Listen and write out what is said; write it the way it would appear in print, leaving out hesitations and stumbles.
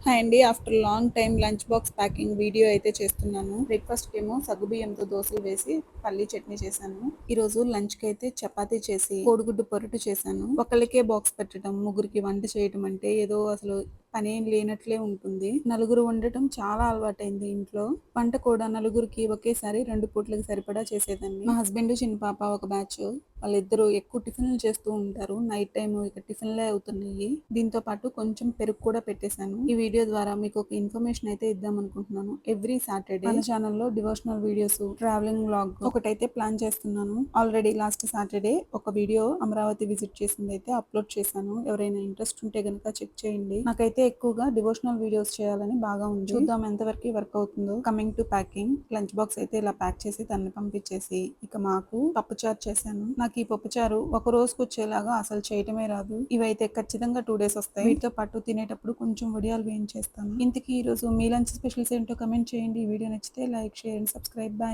Hi అండి. After long time lunch box packing video అయితే చేస్తున్నాను. బ్రేక్‌ఫాస్ట్‌కి ఏమో సగ్గుబియ్యంతో దోసలు వేసి పల్లీ చట్నీ చేశాను. ఈరోజు లంచ్‌కి అయితే చపాతీ చేసి కోడిగుడ్డు పొరటు చేశాను. ఒకళ్ళకే బాక్స్ పెట్టడం, ముగ్గురికి వంట చేయటం అంటే ఏదో అసలు పనేం లేనట్లే ఉంటుంది. నలుగురు ఉండటం చాలా అలవాటైంది ఇంట్లో. వంట కూడా నలుగురికి ఒకేసారి 2 పూట్లకి సరిపడా చేసేదాన్ని. మా హస్బెండ్, చిన్న పాప ఒక బ్యాచ్. వాళ్ళిద్దరూ ఎక్కువ టిఫిన్‌లు చేస్తూ ఉంటారు. నైట్ టైమ్ ఇక టిఫిన్‌లే అవుతున్నాయి. దీంతో పాటు కొంచెం పెరుగు కూడా పెట్టేశాను. ఈ వీడియో ద్వారా మీకు ఒక ఇన్ఫర్మేషన్ అయితే ఇద్దాం అనుకుంటున్నాను. ఎవ్రీ సాటర్డే మన ఛానల్లో డివోషనల్ వీడియోస్, ట్రావెలింగ్ వ్లాగ్ ఒకటైతే ప్లాన్ చేస్తున్నాను. ఆల్రెడీ లాస్ట్ సాటర్డే ఒక వీడియో అమరావతి విజిట్ చేసింది అయితే అప్లోడ్ చేశాను. ఎవరైనా ఇంట్రెస్ట్ ఉంటే గనుక చెక్ చేయండి. నాకైతే ఎక్కువగా డివోషనల్ వీడియోస్ చేయాలని బాగా ఉంది. చూద్దాం ఎంతవరకు వర్క్ అవుతుందో. Coming to packing, lunch box అయితే ఇలా ప్యాక్ చేసి దాన్ని పంపించేసి ఇక మాకు పప్పుచారు చేశాను. నాకు ఈ పప్పుచారు ఒక రోజుకు వచ్చేలాగా అసలు చేయటమే రాదు. ఇవైతే ఖచ్చితంగా 2 డేస్ వస్తాయి. వీటితో పాటు తినేటప్పుడు కొంచెం వడియాలు వేయించేస్తాను. ఇంతకీ ఈ రోజు మీ లంచ్ స్పెషల్స్ ఏంటో కమెంట్ చేయండి. ఈ వీడియో నచ్చితే like, share and subscribe. Bye.